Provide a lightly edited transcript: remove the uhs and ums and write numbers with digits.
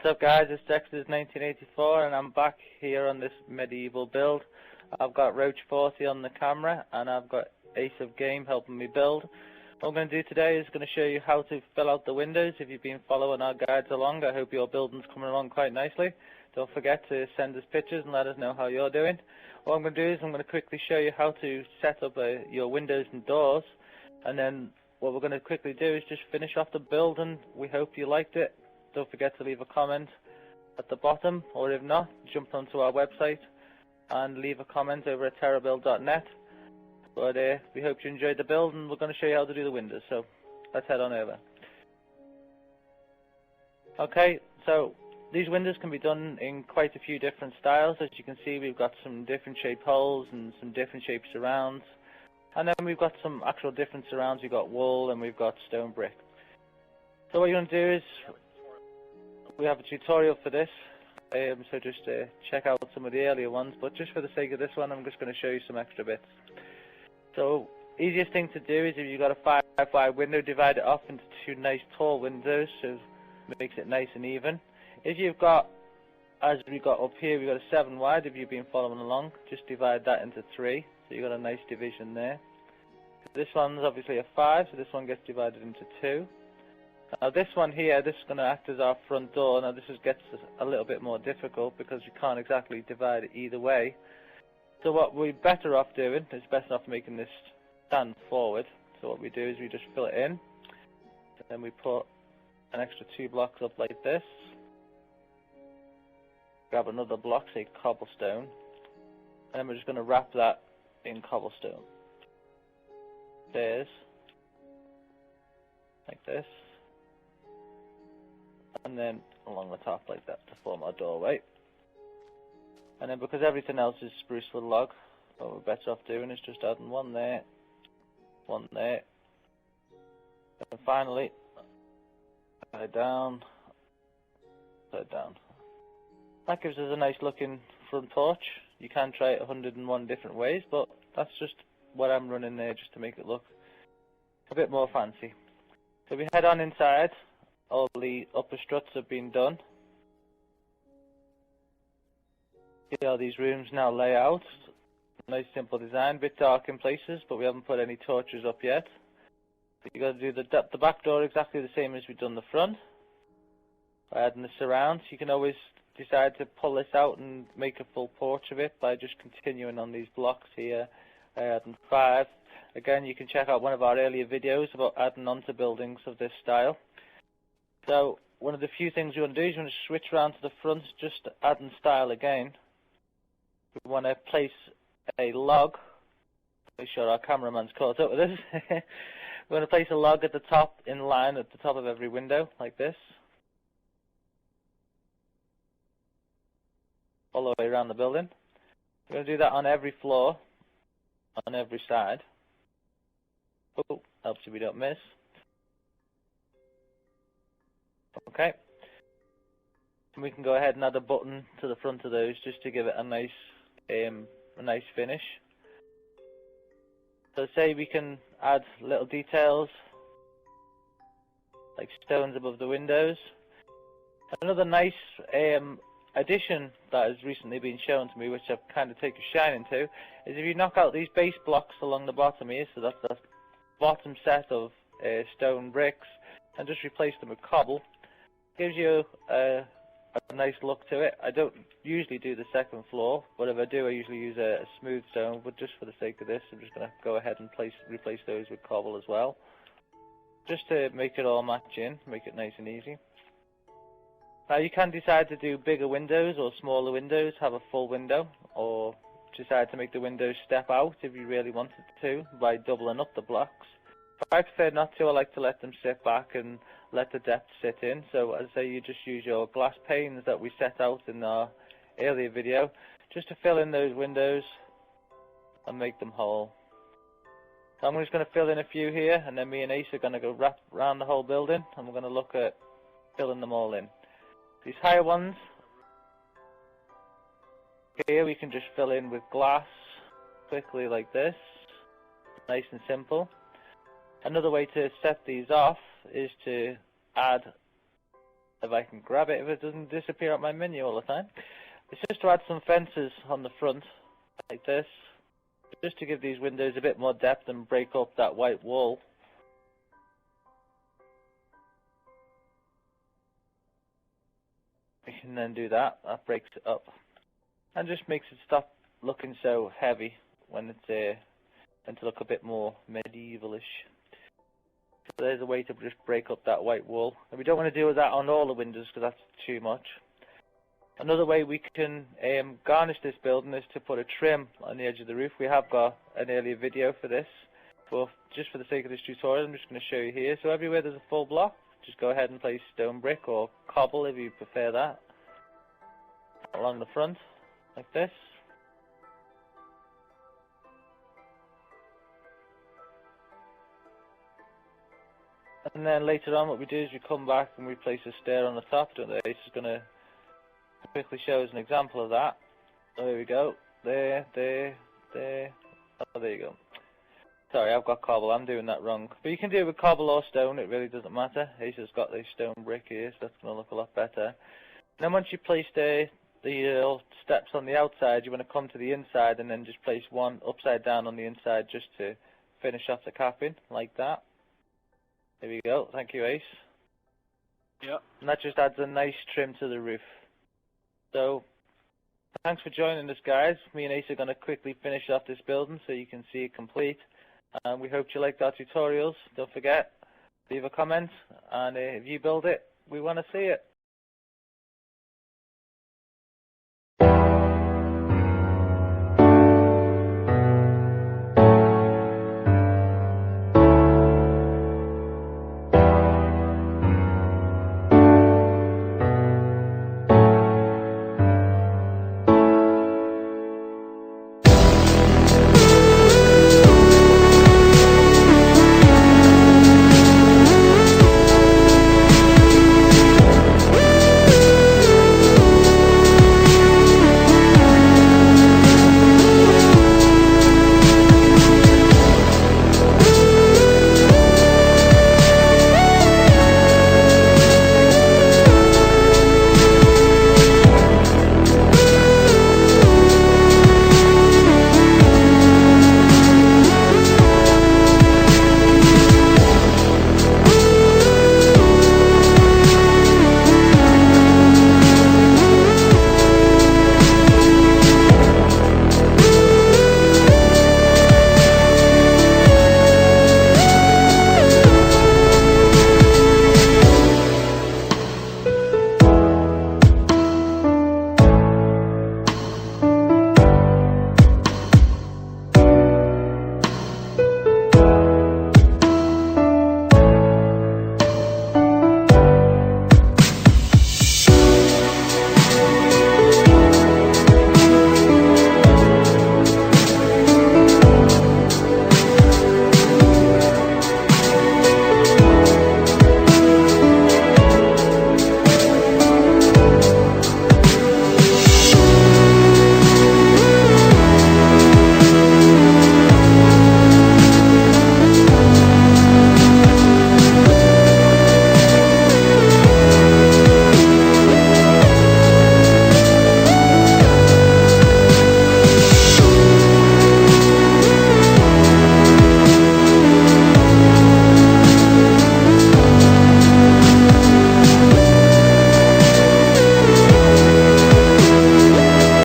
What's up guys, it's Dexter's1984 and I'm back here on this medieval build. I've got Roach40 on the camera and I've got Ace of Game helping me build. What I'm going to do today is going to show you how to fill out the windows. If you've been following our guides along, I hope your building's coming along quite nicely. Don't forget to send us pictures and let us know how you're doing. What I'm going to do is I'm going to quickly show you how to set up your windows and doors, and then what we're going to quickly do is just finish off the build, and we hope you liked it. Don't forget to leave a comment at the bottom, or if not, jump onto our website and leave a comment over at TerraBuild.net. But we hope you enjoyed the build, and we're going to show you how to do the windows, so let's head on over. Okay, so these windows can be done in quite a few different styles. As you can see, we've got some different shaped holes and some different shaped surrounds. And then we've got some actual different surrounds. We've got wool and we've got stone brick. So what you're going to do is, we have a tutorial for this. So just check out some of the earlier ones. But just for the sake of this one, I'm just going to show you some extra bits. So, easiest thing to do is if you've got a 5x5 window, divide it off into two nice tall windows, so it makes it nice and even. If you've got, as we got up here, we've got a 7 wide, if you've been following along, just divide that into 3, so you've got a nice division there. This one's obviously a 5, so this one gets divided into 2. Now this one here, this is going to act as our front door. Now this gets a little bit more difficult because you can't exactly divide it either way. So what we're better off doing is better off making this stand forward. So what we do is we just fill it in, and then we put an extra 2 blocks up like this. Grab another block, say cobblestone, and then we're just going to wrap that in cobblestone. There's like this, and then along the top like that to form our doorway. And then because everything else is spruce wood log, what we're better off doing is just adding one there, and finally side down. That gives us a nice looking front porch. You can try it 101 different ways, but that's just what I'm running there, just to make it look a bit more fancy. So we head on inside. All the upper struts have been done. See how these rooms now lay out. Nice simple design, a bit dark in places, but we haven't put any torches up yet. You've got to do the back door exactly the same as we've done the front. By adding the surrounds, you can always decide to pull this out and make a full porch of it by just continuing on these blocks here. Adding 5. Again, you can check out one of our earlier videos about adding onto buildings of this style. So one of the few things you want to do is you want to switch around to the front, just adding style again. We want to place a log. Make sure our cameraman's caught up with us. We want to place a log at the top, in line at the top of every window, like this. All the way around the building. We're going to do that on every floor, on every side. Oh, helps if we don't miss. Okay. And we can go ahead and add a button to the front of those just to give it a nice finish. So say we can add little details like stones above the windows. Another nice addition that has recently been shown to me, which I've kind of taken a shine into, is if you knock out these base blocks along the bottom here, so that's the bottom set of stone bricks, and just replace them with cobble, gives you a nice look to it. I don't usually do the second floor, but if I do, I usually use a smooth stone, but just for the sake of this, I'm just going to go ahead and replace those with cobble as well, just to make it all match in, make it nice and easy. Now you can decide to do bigger windows or smaller windows, have a full window, or decide to make the windows step out if you really wanted to by doubling up the blocks. I prefer not to. I like to let them sit back and let the depth sit in. So as I say, you just use your glass panes that we set out in our earlier video just to fill in those windows and make them whole. So I'm just going to fill in a few here, and then me and Ace are going to go wrap around the whole building, and we're going to look at filling them all in. These higher ones here we can just fill in with glass quickly like this, nice and simple. Another way to set these off is to add if I can grab it, if it doesn't disappear out my menu all the time. It's just to add some fences on the front, like this, just to give these windows a bit more depth and break up that white wall. We can then do that. That breaks it up and just makes it stop looking so heavy when it's and to look a bit more medievalish. So there's a way to just break up that white wall. And we don't want to do that on all the windows because that's too much. Another way we can garnish this building is to put a trim on the edge of the roof. We have got an earlier video for this, but just for the sake of this tutorial, I'm just going to show you here. So everywhere there's a full block, just go ahead and place stone brick or cobble if you prefer that, along the front, like this. And then later on what we do is we come back and we place a stair on the top. Don't they? This is going to quickly show us an example of that. So there we go. There. Oh, there you go. Sorry, I've got cobble. I'm doing that wrong. But you can do it with cobble or stone. It really doesn't matter. He's just got this stone brick here, so that's going to look a lot better. And then once you place the steps on the outside, you want to come to the inside and then just place one upside down on the inside just to finish off the capping, like that. There we go. Thank you, Ace. Yep. And that just adds a nice trim to the roof. So, thanks for joining us, guys. Me and Ace are going to quickly finish off this building so you can see it complete. And we hope you liked our tutorials. Don't forget, leave a comment. And if you build it, we want to see it.